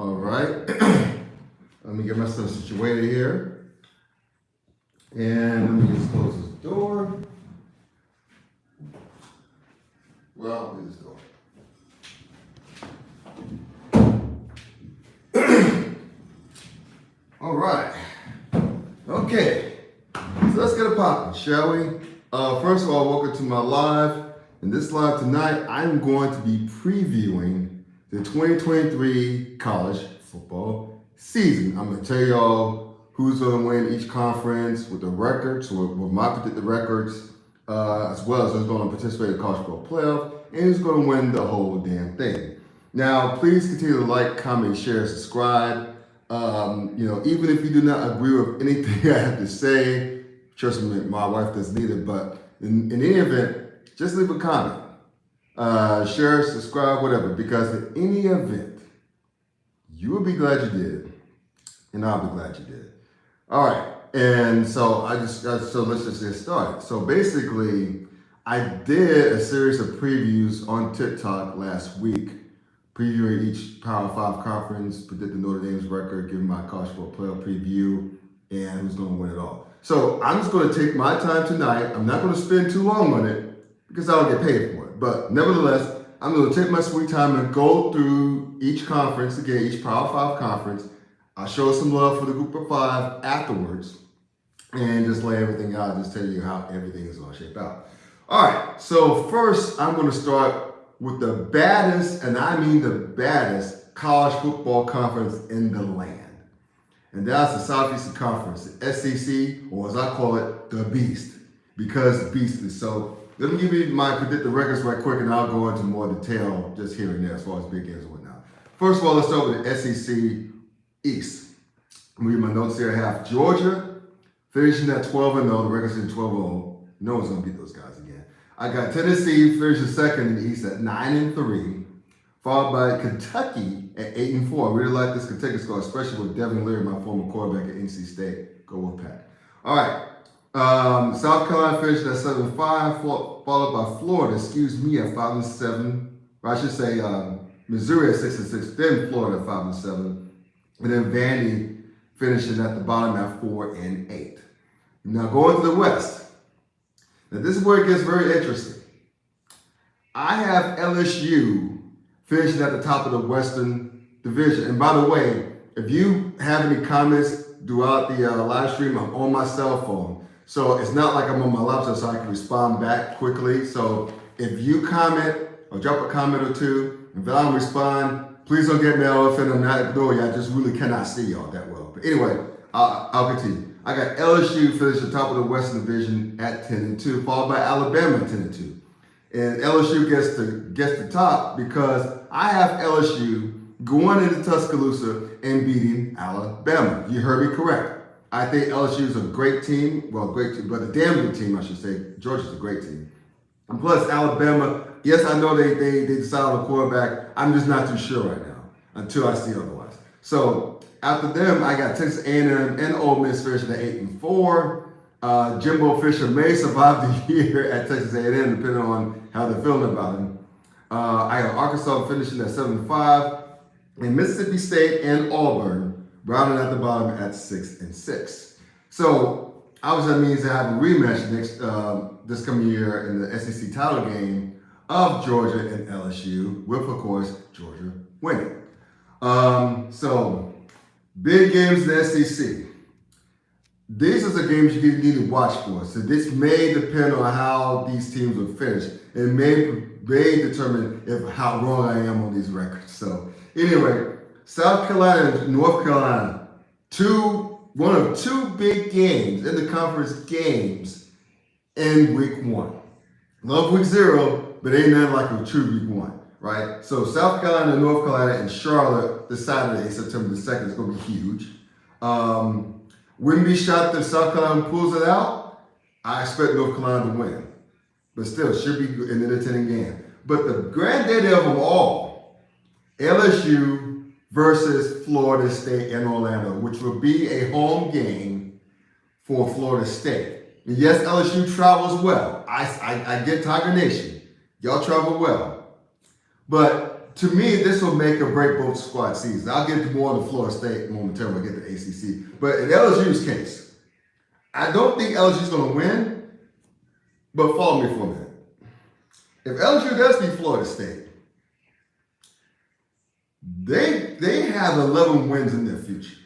All right. Let me get myself situated here. And let me just close this door. Well, let me just go. All right. Okay. So let's get it popping, shall we? First of all, welcome to my live. In this live tonight, I'm going to be previewing the 2023 college football season. I'm going to tell y'all who's going to win each conference with the records, with my predicted records, as well as who's going to participate in the college football playoff, and who's going to win the whole damn thing. Now, please continue to like, comment, share, subscribe. Even if you do not agree with anything I have to say, trust me, my wife doesn't either, but in any event, just leave a comment, share, subscribe, whatever, because in any event, you will be glad you did, and I'll be glad you did. All right, and so let's just get started. So basically, I did a series of previews on TikTok last week, previewing each Power 5 conference, predicting Notre Dame's record, giving my college football playoff preview, and who's going to win it all. So I'm just going to take my time tonight. I'm not going to spend too long on it because I don't get paid for it. But nevertheless, I'm going to take my sweet time and go through each conference, again, each Power 5 conference. I'll show some love for the group of 5 afterwards and just lay everything out, just tell you how everything is going to shape out. All right, so first I'm going to start with the baddest, and I mean the baddest, college football conference in the land. And that's the Southeastern Conference, the SEC, or as I call it, the Beast, because beastly. So let me give you my predicted records right quick, and I'll go into more detail just here and there as far as big games and whatnot. First of all, let's start with the SEC East. I'm reading my notes here. I have Georgia finishing at 12-0. The record's in 12-0. No one's going to beat those guys again. I got Tennessee finishing second in the East at 9-3. Followed by Kentucky at 8-4. I really like this Kentucky score, especially with Devin Leary, my former quarterback at NC State. Go Wolfpack. All right. South Carolina finished at 7-5, followed by Florida, at 5-7. Or I should say Missouri at 6-6, then Florida at 5-7. And then Vandy finishing at the bottom at 4-8. Now going to the West. Now this is where it gets very interesting. I have LSU finishing at the top of the Western Division. And by the way, if you have any comments throughout the live stream, I'm on my cell phone. So it's not like I'm on my laptop so I can respond back quickly. So if you comment or drop a comment or two, if I don't respond, please don't get mad if I'm not ignoring you. I just really cannot see y'all that well. But anyway, I'll continue. I got LSU finishing the top of the Western Division at 10-2, followed by Alabama at 10-2. And LSU gets the top because I have LSU going into Tuscaloosa and beating Alabama. You heard me correct. I think LSU is a great team. Well, great team, but a damn good team, I should say. Georgia's a great team. And plus, Alabama, yes, I know they decided on a quarterback. I'm just not too sure right now until I see otherwise. So after them, I got Texas A&M and Ole Miss finishing at 8-4. Jimbo Fisher may survive the year at Texas A&M, depending on how they're feeling about him. I got Arkansas finishing at 7-5, and Mississippi State and Auburn rounding at the bottom at 6-6. So obviously that means I have a rematch this coming year in the SEC title game of Georgia and LSU, with of course Georgia winning. So big games in the SEC. These are the games you need to watch for. So this may depend on how these teams will finish. It may determine how wrong I am on these records. So anyway, South Carolina and North Carolina, one of two big games in the conference games in week 1. Love week 0, but ain't nothing like a true week 1, right? So South Carolina, North Carolina, and Charlotte this Saturday, September the 2nd, is going to be huge. Wouldn't be shocked if South Carolina pulls it out. I expect North Carolina to win. But still, it should be an entertaining game. But the granddaddy of them all, LSU versus Florida State and Orlando, which will be a home game for Florida State. And yes, LSU travels well. I get Tiger Nation. Y'all travel well. But to me, this will make or break both squad seasons. I'll get to more on the Florida State momentarily when I get to ACC. But in LSU's case, I don't think LSU's going to win, but follow me for a minute. If LSU does beat Florida State, they have 11 wins in their future.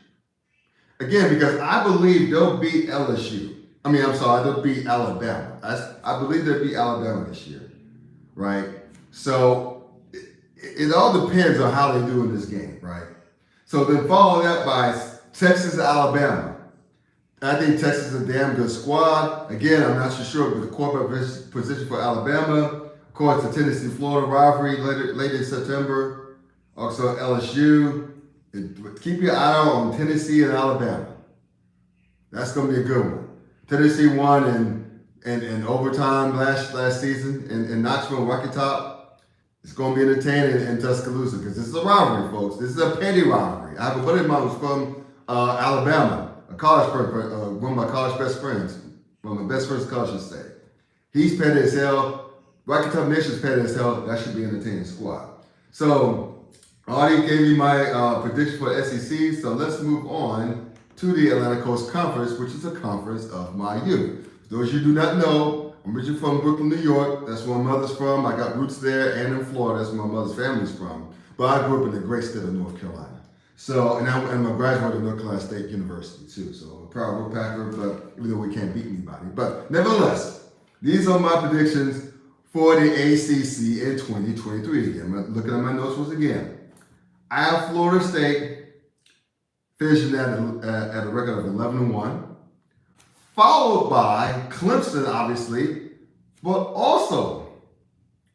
Again, because I believe they'll beat LSU. They'll beat Alabama. I believe they'll beat Alabama this year, right? So it all depends on how they do in this game, right? So then follow that by Texas, Alabama. I think Texas is a damn good squad. Again, I'm not so sure with the quarterback position for Alabama. Of course, the Tennessee-Florida rivalry later in September. Also LSU. Keep your eye out on Tennessee and Alabama. That's going to be a good one. Tennessee won in overtime last season in Knoxville, Rocky Top. It's going to be entertaining in Tuscaloosa because this is a rivalry, folks. This is a petty rivalry. I have a buddy of mine who's from Alabama, a college friend, one of my college best friends, one of my best friends' college, I should say. He's petty as hell. Rocky Top Nation's petty as hell. That should be an entertaining squad. So, I already gave you my prediction for the SEC, so let's move on to the Atlantic Coast Conference, which is a conference of my youth. For those of you who do not know, I'm originally from Brooklyn, New York. That's where my mother's from. I got roots there and in Florida. That's where my mother's family's from. But I grew up in the great state of North Carolina. So, and I'm a graduate of North Carolina State University too. So I'm a proud Wolfpacker, but even though we can't beat anybody. But nevertheless, these are my predictions for the ACC in 2023. Again, I'm looking at my notes once again. I have Florida State finishing at a record of 11-1, followed by Clemson, obviously, but also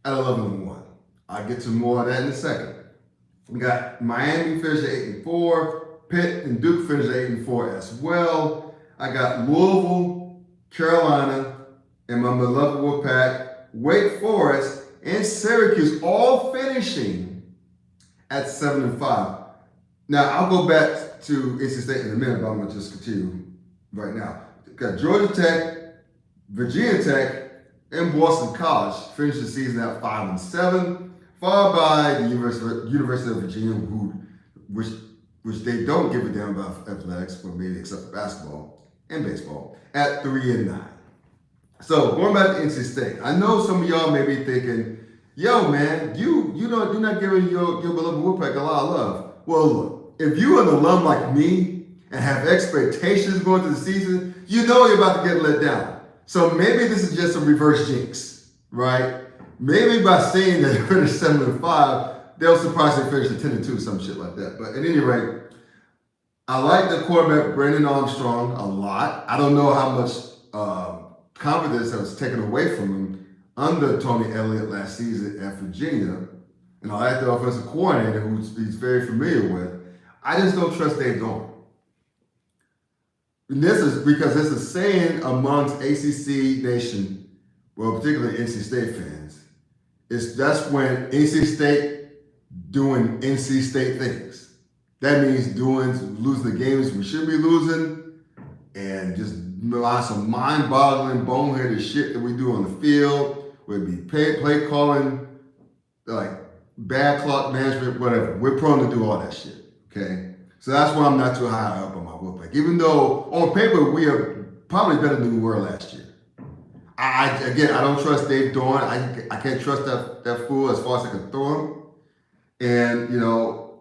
at 11-1. I'll get to more of that in a second. We got Miami finished at 8-4, Pitt and Duke finished at 8-4 as well. I got Louisville, Carolina, and my beloved Wolfpack, Wake Forest, and Syracuse all finishing at 7-5. Now, I'll go back to NC State in a minute, but I'm going to just continue right now. We've got Georgia Tech, Virginia Tech, and Boston College finished the season at 5-7, followed by the University of Virginia, which they don't give a damn about athletics, but maybe except for basketball and baseball, at 3-9. So going back to NC State, I know some of y'all may be thinking, yo, man, you're not giving your beloved Wolfpack a lot of love. Well, look, if you're an alum like me and have expectations going to the season, you know you're about to get let down. So maybe this is just a reverse jinx, right? Maybe by saying that they finished 7-5, they'll surprise they finished at 10-2, some shit like that. But at any rate, I like the quarterback Brandon Armstrong a lot. I don't know how much confidence that was taken away from him under Tony Elliott last season at Virginia, and I like the offensive coordinator who he's very familiar with. I just don't trust Dave Doeren. And this is because there's a saying amongst ACC Nation, well, particularly NC State fans, that's when NC State doing NC State things. That means losing the games we should be losing, and just lots of mind-boggling, boneheaded shit that we do on the field. We'd be play calling, like bad clock management, whatever. We're prone to do all that shit, okay? So that's why I'm not too high up on my Wolfpack. Even though on paper we are probably better than we were last year. I don't trust Dave Doeren. I can't trust that fool as far as I can throw him. And,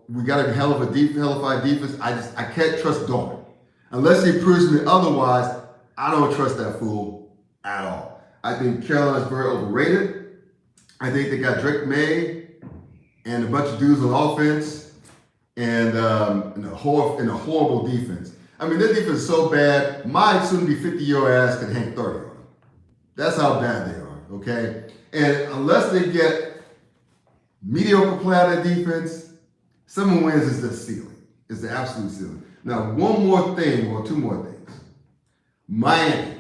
we got a hell of a defense. I can't trust Doeren. Unless he proves me otherwise, I don't trust that fool at all. I think Carolina's very overrated. I think they got Drake May and a bunch of dudes on offense and a horrible defense. I mean, their defense is so bad, my soon-to-be 50-year-old ass can hang 30 on them. That's how bad they are, okay? And unless they get mediocre play out of defense, 7 wins is the ceiling. It's the absolute ceiling. Now, one more thing, or 2 more things. Miami.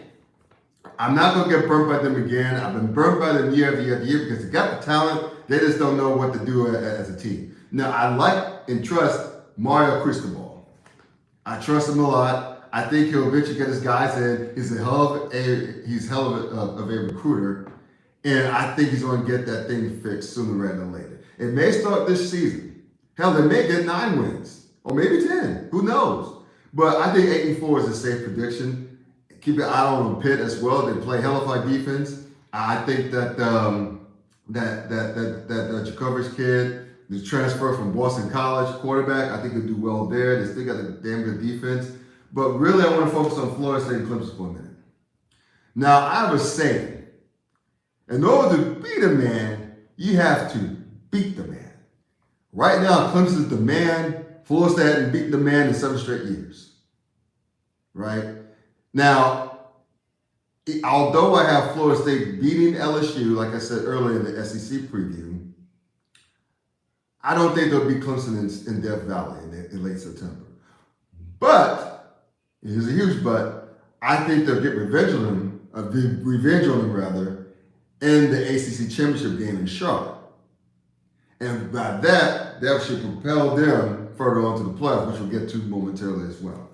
I'm not going to get burnt by them again. I've been burnt by them year after year after year because they got the talent. They just don't know what to do as a team. Now, I like and trust Mario Cristobal. I trust him a lot. I think he'll eventually get his guys in. He's hell of a recruiter. And I think he's going to get that thing fixed sooner rather than later. It may start this season. Hell, they may get 9 wins or maybe 10. Who knows? But I think 8-4 is a safe prediction. Keep your eye on Pitt as well. They play hellified defense. I think that that Jacobus kid, the transfer from Boston College quarterback, I think he'll do well there. They still got a damn good defense. But really, I want to focus on Florida State and Clemson for a minute. Now, I have a saying. In order to beat a man, you have to beat the man. Right now, Clemson's the man. Florida State hadn't beaten the man in 7 straight years. Right? Now, although I have Florida State beating LSU, like I said earlier in the SEC preview, I don't think they'll beat Clemson in Death Valley in late September. But, here's a huge but, I think they'll get revenge on them rather, in the ACC Championship game in Charlotte. And by that should propel them further on to the playoffs, which we'll get to momentarily as well.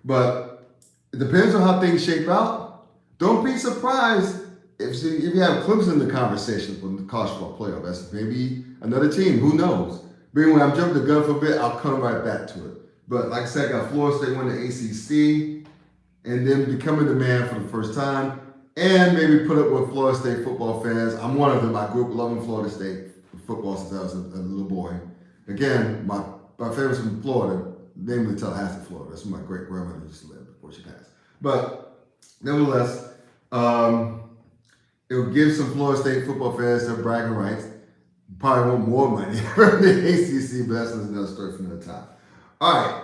But it depends on how things shape out. Don't be surprised if you have Clemson in the conversation for the college football playoff. That's maybe another team. Who knows? But anyway, I'm jumping the gun for a bit. I'll come right back to it. But like I said, I got Florida State winning the ACC and then becoming the man for the first time. And maybe put up with Florida State football fans. I'm one of them. I grew up loving Florida State football since I was a little boy. Again, my family's from Florida, namely Tallahassee, Florida. That's where my great grandmother used to live before she passed. But nevertheless, it will give some Florida State football fans their bragging rights. Probably want more money from the ACC, but that's another story for another time. All right.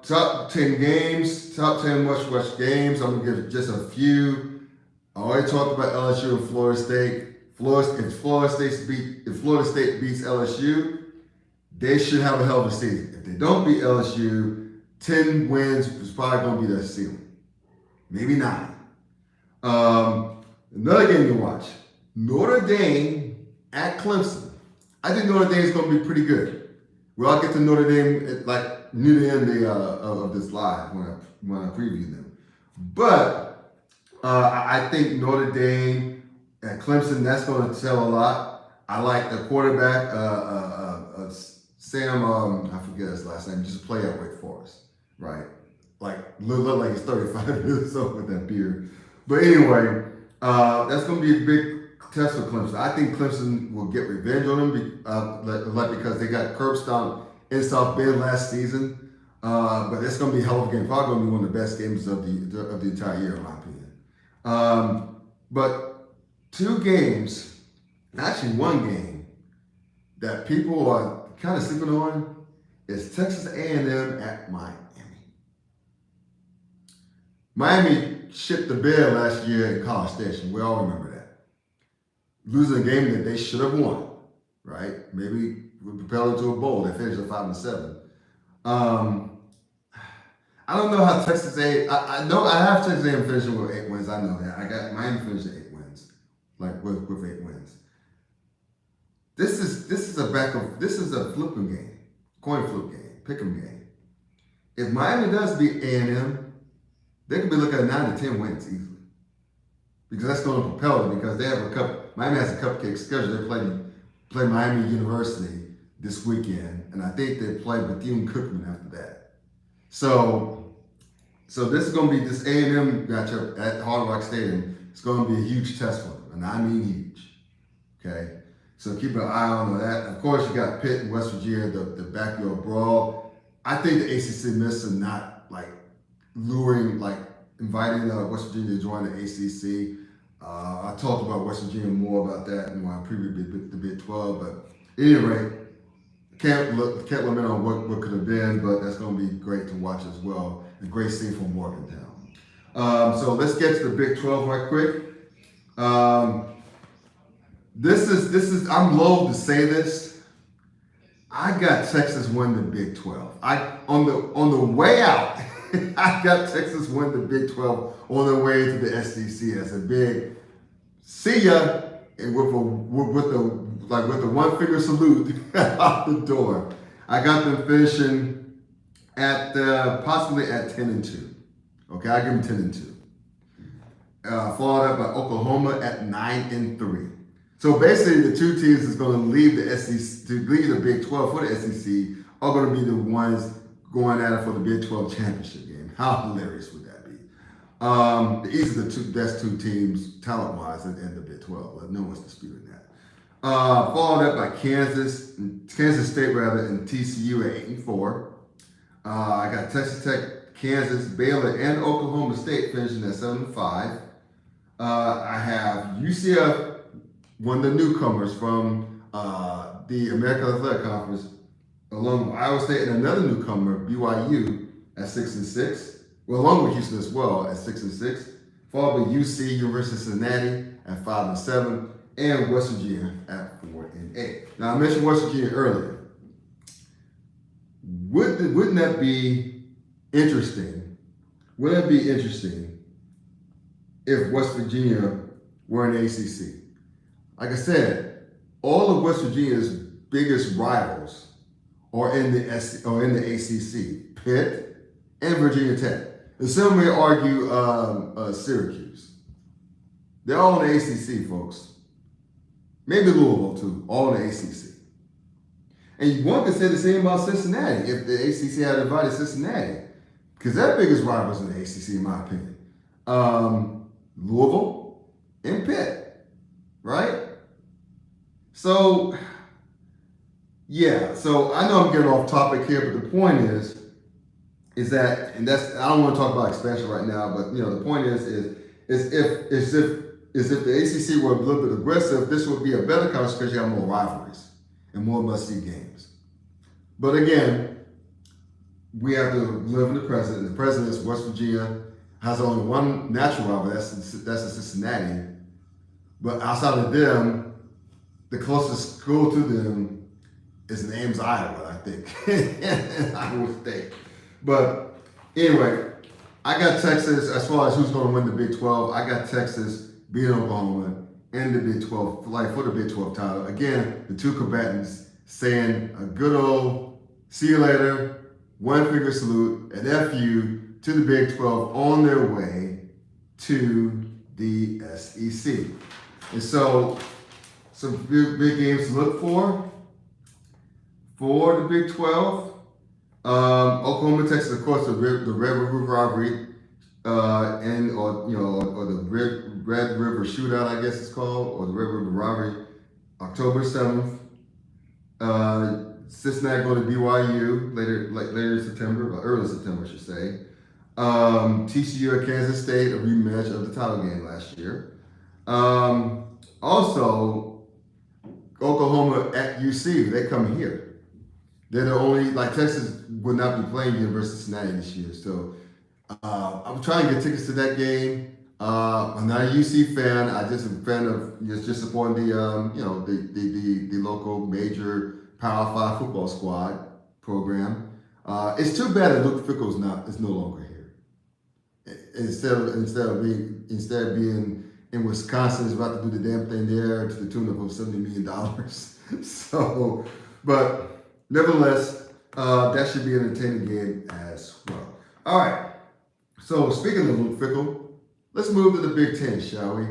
Top 10 games, top 10 must-watch games. I'm going to give just a few. I already talked about LSU and Florida State. If Florida State beats LSU, they should have a hell of a season. If they don't beat LSU, 10 wins is probably going to be their ceiling. Maybe 9. Another game to watch. Notre Dame at Clemson. I think Notre Dame is going to be pretty good. I'll get to Notre Dame near the end of this live when I preview them. But I think Notre Dame at Clemson, that's going to tell a lot. I like the quarterback, Sam, I forget his last name, just play at Wake Forest, right? Look like he's 35 years old with that beard. But anyway, that's going to be a big test for Clemson. I think Clemson will get revenge on them because they got curb stomped in South Bend last season. But it's going to be a hell of a game. Probably going to be one of the best games of the entire year, in my opinion. But 2 games, actually 1 game, that people are kind of sleeping on is Texas A&M at Miami. Miami shit the bed last year in College Station. We all remember that. Losing a game that they should have won, right? Maybe we propelled into a bowl. They finished at 5-7. I don't know how Texas A. I know I have Texas A&M finishing with 8 wins. I know that. I got Miami finishing 8 wins, with 8 wins. This is a flipping game, coin flip game, pick'em game. If Miami does beat A&M, they could be looking at 9 to 10 wins easily, because that's going to propel them. Because they have Miami has a cupcake schedule. They play Miami University this weekend, and I think they play Bethune-Cookman after that. So this is going to be this A&M matchup at Hard Rock Stadium. It's going to be a huge test for them, and I mean huge. Okay, so keep an eye on that. Of course, you got Pitt and West Virginia, the backyard brawl. I think the ACC missed and not luring, inviting West Virginia to join the ACC. I talked about West Virginia more about that in my previous the Big 12, but at any rate, can't limit on what could have been, but that's going to be great to watch as well. A great scene from Morgantown. So let's get to the Big 12 right quick. This is I'm loath to say this. I got Texas win the Big 12. On the way out, I got Texas win the Big 12 on the way to the SEC. That's a big see ya, and with the one finger salute out the door. I got them finishing at possibly at 10-2. Okay, I give them 10-2. Followed up by Oklahoma at 9-3. So basically, the two teams that's going to leave the SEC, to leave the Big 12 for the SEC, are going to be the ones going at it for the Big 12 championship game. How hilarious would that be? These are the two best two teams, talent-wise, in the Big 12. No one's disputing that. Followed up by Kansas State rather, and TCU at 8-4. I got Texas Tech, Kansas, Baylor, and Oklahoma State finishing at 7-5. I have UCF, one of the newcomers from the American Athletic Conference, along with Iowa State and another newcomer, BYU, at 6-6. Well, along with Houston as well at 6-6. Followed by UC, University of Cincinnati at 5-7, and West Virginia at 4-8. Now I mentioned West Virginia earlier. Wouldn't that be interesting? Wouldn't it be interesting if West Virginia were in the ACC? Like I said, all of West Virginia's biggest rivals are in the ACC, Pitt and Virginia Tech. And some may argue Syracuse. They're all in the ACC, folks. Maybe Louisville too, all in the ACC. And one could say the same about Cincinnati if the ACC had invited Cincinnati, because their biggest rivals in the ACC, in my opinion, Louisville and Pitt, right? So, yeah. So I know I'm getting off topic here, but the point is that, and that's, I don't want to talk about expansion right now, but the point is if the ACC were a little bit aggressive, this would be a better conference because you have more rivalries and more must-see games. But again, we have to live in the present. And the present is West Virginia has only one natural rival, that's the Cincinnati. But outside of them, the closest school to them is in Ames, Iowa, I think, Iowa State. But anyway, I got Texas, as far as who's going to win the Big 12, I got Texas beating Oklahoma in the Big 12, like for the Big 12 title. Again, the two combatants saying a good old see you later, one finger salute, an FU to the Big 12 on their way to the SEC. And so, some big games to look for the Big 12. Oklahoma, Texas, of course, the Red River rivalry, or the Red River Shootout, I guess it's called, or the Red River rivalry, October 7th. Cincinnati go to BYU later in September, or early September, I should say. TCU at Kansas State, a rematch of the title game last year. Also, Oklahoma at UC, they come here. They're the only, like Texas would not be playing University of Cincinnati this year. So I'm trying to get tickets to that game. I'm not a UC fan. I'm just a fan of just supporting the local major Power 5 football squad program. It's too bad that Luke Fickell is no longer here. Instead of being in Wisconsin, is about to do the damn thing there to the tune of $70 million. So, but nevertheless, that should be an entertaining game as well. All right. So speaking of Luke Fickell, let's move to the Big Ten, shall we?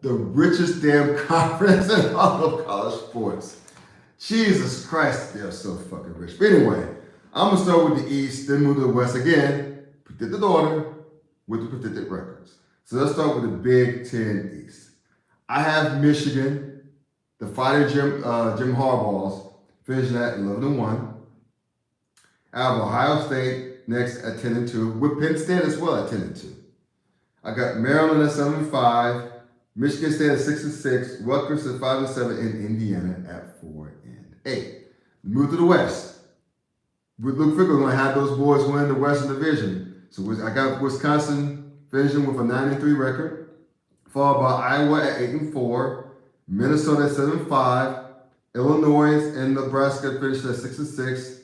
The richest damn conference in all of college sports. Jesus Christ, they're so fucking rich. But anyway, I'm going to start with the East, then move to the West again. Predicted order with the predicted records. So let's start with the Big Ten East. I have Michigan, the fighting Jim Harbaugh's, finishing at 11-1. I have Ohio State next at 10-2, with Penn State as well at 10-2. I got Maryland at 7-5, Michigan State at 6-6, Rutgers at 5-7, and Indiana at 4-8. Move to the West. With Luke Fickell, going to have those boys win the Western Division. So I got Wisconsin finishing with a 9-3 record, followed by Iowa at 8-4, Minnesota at 7-5, Illinois and Nebraska finished at 6-6.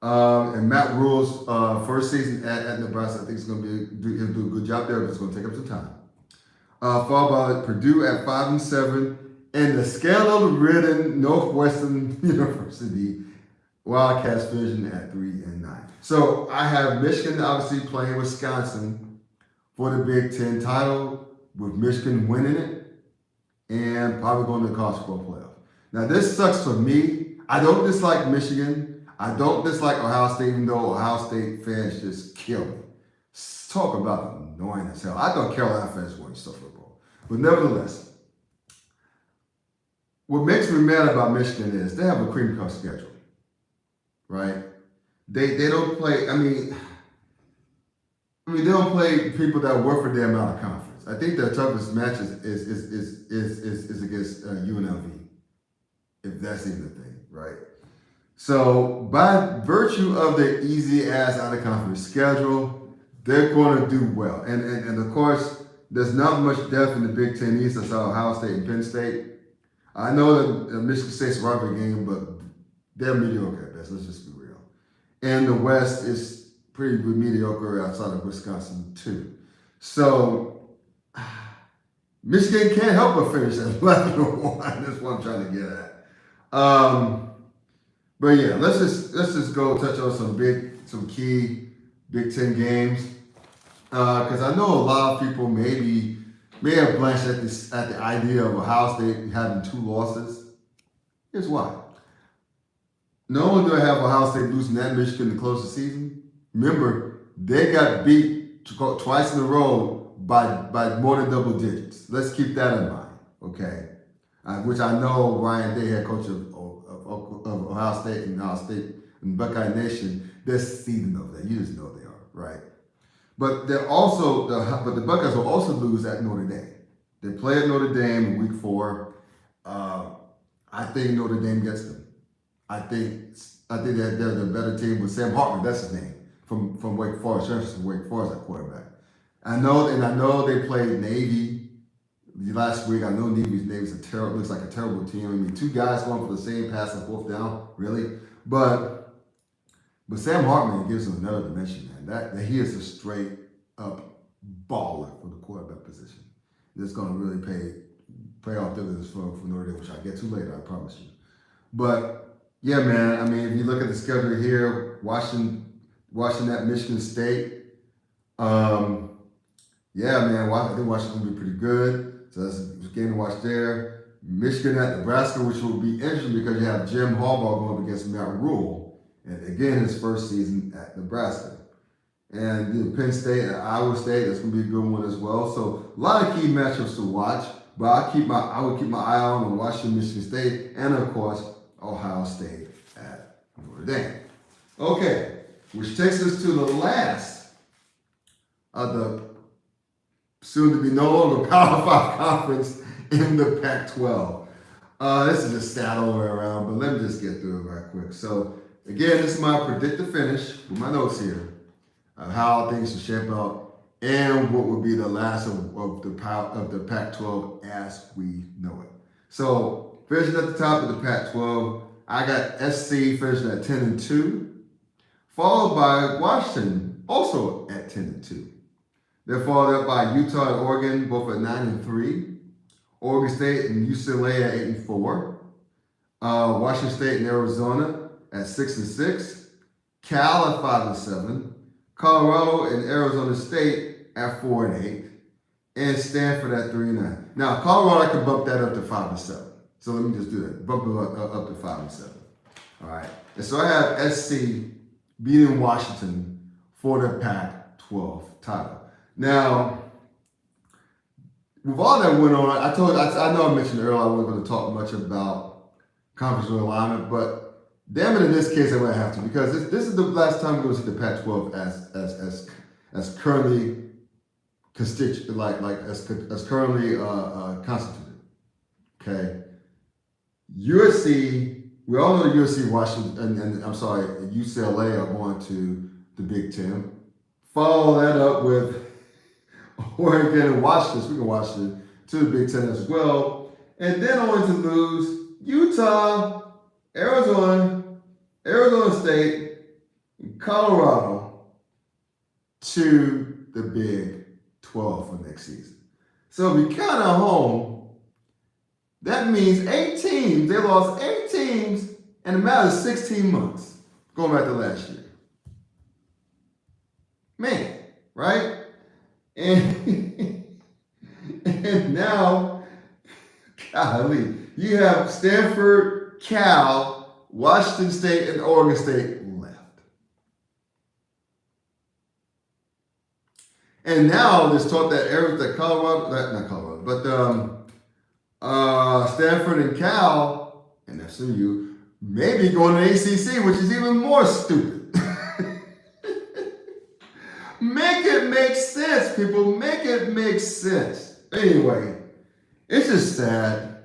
And Matt Rule's first season at Nebraska, I think he'll do a good job there, but it's going to take up some time. Followed by Purdue at 5-7, and the scandal-ridden Northwestern University Wildcats finishing at 3-9. So I have Michigan obviously playing Wisconsin for the Big Ten title, with Michigan winning it, and probably going to the college football playoff. Now, this sucks for me. I don't dislike Michigan. I don't dislike Ohio State, even though Ohio State fans just kill me. Talk about annoying as hell. I thought Carolina fans weren't so football. But nevertheless, what makes me mad about Michigan is they have a cream cut schedule, right? They don't play, they don't play people that work for them out of conference. I think their toughest match is against UNLV, if that's even a thing, right? So by virtue of their easy ass out of conference schedule, they're going to do well. And of course, there's not much depth in the Big Ten East. I saw Ohio State and Penn State. I know that Michigan State's a rivalry game, but they're mediocre at best. Let's just be real. And the West is pretty mediocre outside of Wisconsin too. So Michigan can't help but finish at 11-1. That's what I'm trying to get at. But yeah, let's just go touch on some key Big Ten games. Because I know a lot of people may have blanched at the idea of Ohio State having 2 losses. Here's why. Not only do I have Ohio State losing at Michigan to close the season, remember, they got beat twice in a row by more than double digits. Let's keep that in mind, okay? Which I know Ryan Day, head coach of Ohio State and Buckeye Nation, they're seething over that. You just know they are, right? But they're also the Buckeyes will also lose at Notre Dame. They play at Notre Dame in week 4. I think Notre Dame gets them. I think that they're the better team with Sam Hartman. That's his name from Wake Forest. Transfer from Wake Forest at quarterback. I know they played Navy last week. I know Navy's looks like a terrible team. 2 guys going for the same pass on 4th down, really. But Sam Hartman gives him another dimension, man. That he is a straight up baller for the quarterback position. That's going to really pay off dividends for Notre Dame, which I'll get to later, I promise you. But yeah, man. If you look at the schedule here, Washington at Michigan State. Yeah, man. I think Washington will be pretty good. So that's a game to watch there. Michigan at Nebraska, which will be interesting because you have Jim Harbaugh going up against Matt Rule. And again, his first season at Nebraska. And Penn State and Iowa State, that's going to be a good one as well. So a lot of key matchups to watch. But I would keep my eye on Washington, Michigan State, and of course, Ohio State at Notre Dame. Okay, which takes us to the last of the soon-to-be no longer Power 5 conference in the Pac-12. This is just sad all the way around, but let me just get through it right quick. So, again, this is my predicted finish with my notes here of how things should shape out and what would be the last of the Pac-12 as we know it. So, finishing at the top of the Pac-12, I got SC finishing at 10-2, followed by Washington also at 10-2. They're followed up by Utah and Oregon, both at 9-3. Oregon State and UCLA at 8-4. Washington State and Arizona at 6-6. Cal at 5-7. Colorado and Arizona State at 4-8. And Stanford at 3-9. Now, Colorado, I could bump that up to 5-7. So let me just do that. Bump it up to 5-7. All right. And so I have SC beating Washington for the Pac-12 title. Now, with all that went on, I know I mentioned earlier I wasn't going to talk much about conference realignment, but damn it, in this case, I'm going to have to, because this is the last time we're going to see the Pac-12 as currently as currently constituted. Okay, USC. We all know USC, Washington, and UCLA are going to the Big Ten. Follow that up with Oregon and Washington, speaking of Washington, to the Big Ten as well. And then only to lose Utah, Arizona State, and Colorado to the Big 12 for next season. So if we count at home, that means 8 teams. They lost 8 teams in a matter of 16 months, going back to last year. Man, right? And now Golly. You have Stanford, Cal, Washington State, and Oregon State left. And now there's talk that Stanford and Cal and SMU may be going to ACC, which is even more stupid. Make it make sense, people. Make it make sense. Anyway, it's just sad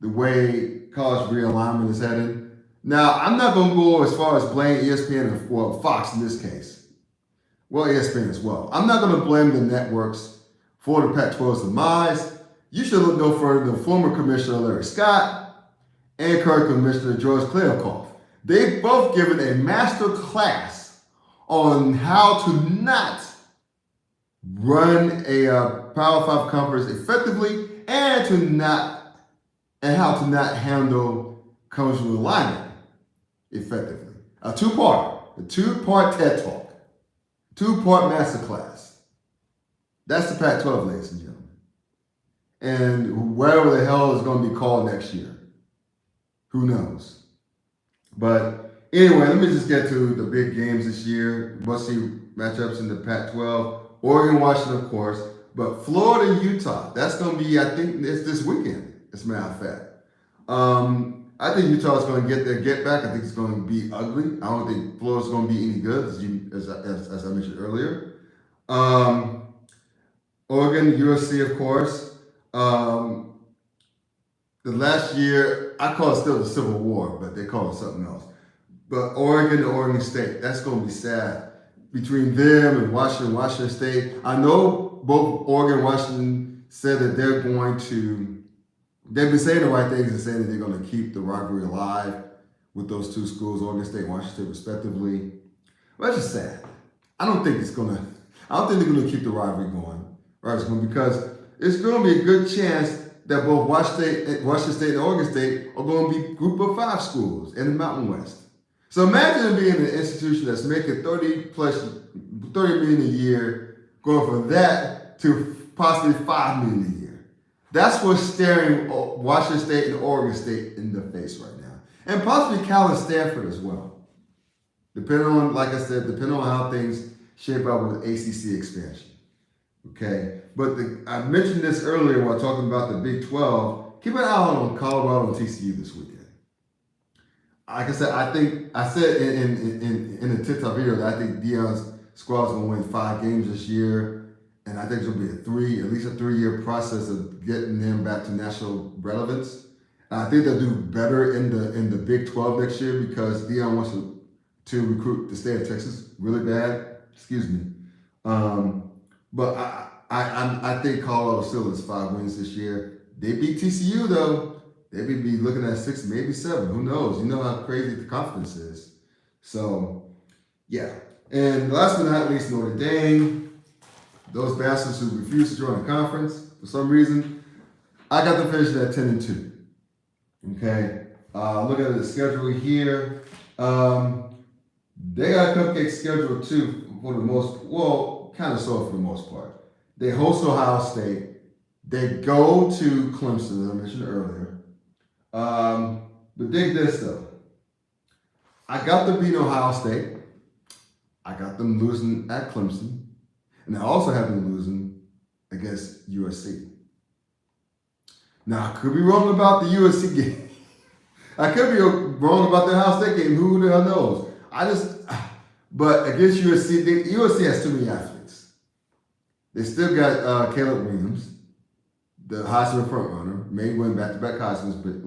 the way college realignment is headed. Now, I'm not going to go as far as blame ESPN and Fox in this case. Well, ESPN as well. I'm not going to blame the networks for the Pac-12's demise. You should look no further than former Commissioner Larry Scott and current Commissioner George Kliavkoff. They've both given a master class on how to not run a Power 5 conference effectively and how to not handle college realignment effectively. A two-part TED Talk, two-part masterclass. That's the Pac-12, ladies and gentlemen. And whatever the hell is going to be called next year, who knows? But anyway, let me just get to the big games this year. Must-see matchups in the Pac-12. Oregon, Washington, of course. But Florida, Utah. That's going to be, I think, it's this weekend, as a matter of fact. I think Utah is going to get their get back. I think it's going to be ugly. I don't think Florida's going to be any good, as I mentioned earlier. Oregon, USC, of course. The last year, I call it still the Civil War, but they call it something else. But Oregon to Oregon State, that's going to be sad. Between them and Washington State, I know both Oregon and Washington said that they've been saying the right things and saying that they're going to keep the rivalry alive with those two schools, Oregon State and Washington State, respectively. But that's just sad. I don't think they're going to keep the rivalry going, right? Because it's going to be a good chance that both Washington State and Oregon State are going to be Group of 5 schools in the Mountain West. So imagine being an institution that's making $30 million a year, going from that to possibly $5 million a year. That's what's staring Washington State and Oregon State in the face right now. And possibly Cal and Stanford as well. Depending on how things shape out with ACC expansion. Okay? But I mentioned this earlier while talking about the Big 12. Keep an eye on Colorado and TCU this weekend. Like I said, I said in the TikTok video that I think Deion's squad is going to win 5 games this year, and I think it's going to be at least a 3-year process of getting them back to national relevance. And I think they'll do better in the Big 12 next year because Deion wants to recruit the state of Texas really bad. Excuse me, but I think Colorado still has 5 wins this year. They beat TCU though. They may be looking at 6, maybe 7. Who knows? You know how crazy the confidence is. So, yeah. And last but not least, Notre Dame. Those bastards who refuse to join the conference for some reason. I got them finishing at 10-2. Okay. Look at the schedule here. They got a cupcake schedule too for the most. Well, kind of so for the most part. They host Ohio State. They go to Clemson, as I mentioned earlier. But dig this though. I got them beating Ohio State. I got them losing at Clemson. And I also have them losing against USC. Now, I could be wrong about the USC game. I could be wrong about the Ohio State game. Who the hell knows? But against USC, USC has too many athletes. They still got Caleb Williams, the Heisman frontrunner, may win back-to-back Heismans, but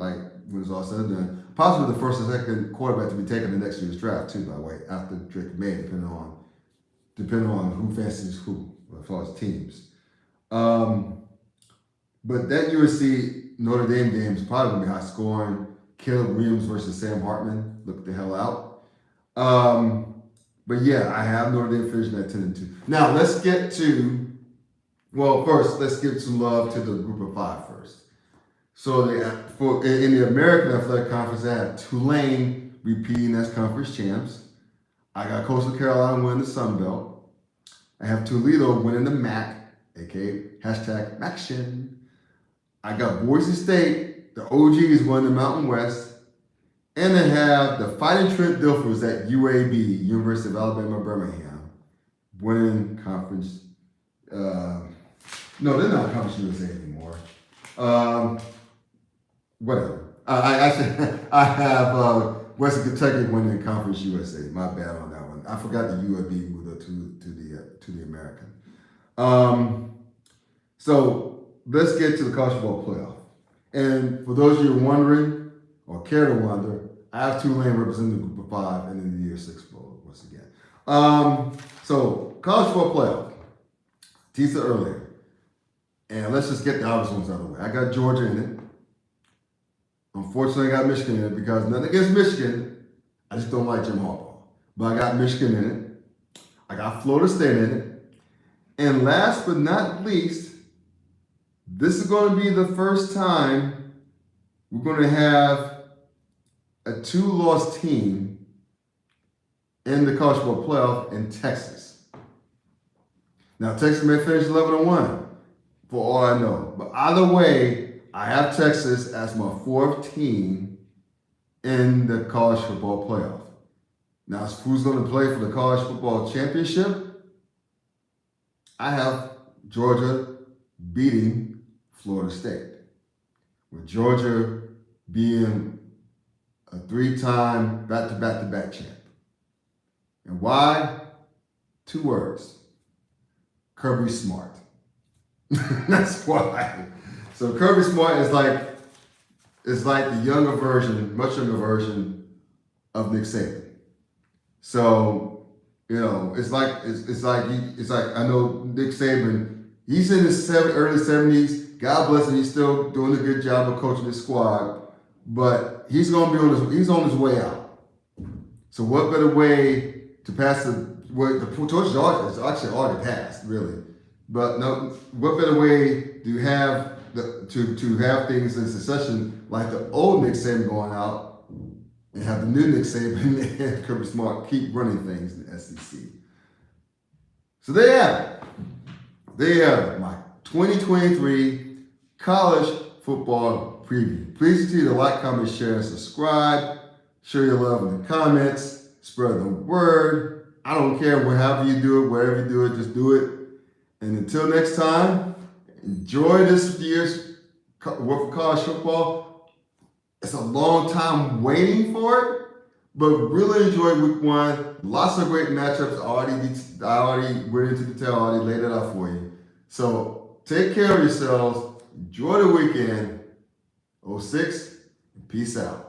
when it's all said and done, possibly the first and second quarterback to be taken in the next year's draft too, by the way, after Drake May, depending on who fancies who, as far as teams. But that USC Notre Dame game is probably going to be high scoring. Caleb Williams versus Sam Hartman, look the hell out. But yeah, I have Notre Dame finishing at 10-2. Now let's give some love to the Group of 5 first. So in the American Athletic Conference, I have Tulane repeating as conference champs. I got Coastal Carolina winning the Sun Belt. I have Toledo winning the MAC, aka #MACtion. I got Boise State the OGs won the Mountain West, and they have the Fighting Trent Dilfers at UAB, University of Alabama, Birmingham, winning conference. No, they're not Conference USA anymore. Whatever. I have Western Kentucky winning Conference USA. My bad on that one. I forgot the UAB moved up to the American. So let's get to the college football playoff. And for those of you wondering or care to wonder, I have Tulane representing the Group of 5 and in the Year 6 Bowl once again. So college football playoff. Teased it earlier. And let's just get the obvious ones out of the way. I got Georgia in it. Unfortunately, I got Michigan in it because nothing against Michigan. I just don't like Jim Harbaugh. But I got Michigan in it. I got Florida State in it. And last but not least, this is going to be the first time we're going to have a 2-loss team in the college football playoff in Texas. Now, Texas may finish 11-1 for all I know. But either way, I have Texas as my 4th team in the college football playoff. Now, who's going to play for the college football championship? I have Georgia beating Florida State, with Georgia being a 3-time back-to-back-to-back champ. And why? 2 words. Kirby Smart. That's why. So Kirby Smart is like the younger version, much younger version of Nick Saban. So, it's like I know Nick Saban, he's in his early 70s. God bless him, he's still doing a good job of coaching his squad, but he's on his way out. So what better way to pass the torch is actually already passed, really. But no, what better way do you have to have things in succession like the old Nick Saban going out and have the new Nick Saban and Kirby Smart keep running things in the SEC. So there you have it. There you have it, my 2023 college football preview. Please continue to like, comment, share, and subscribe. Share your love in the comments. Spread the word. I don't care however you do it, wherever you do it, just do it. And until next time, enjoy this year's work of college football. It's a long time waiting for it, but really enjoy week 1. Lots of great matchups. I already went into detail, already laid it out for you. So take care of yourselves. Enjoy the weekend. 06, and peace out.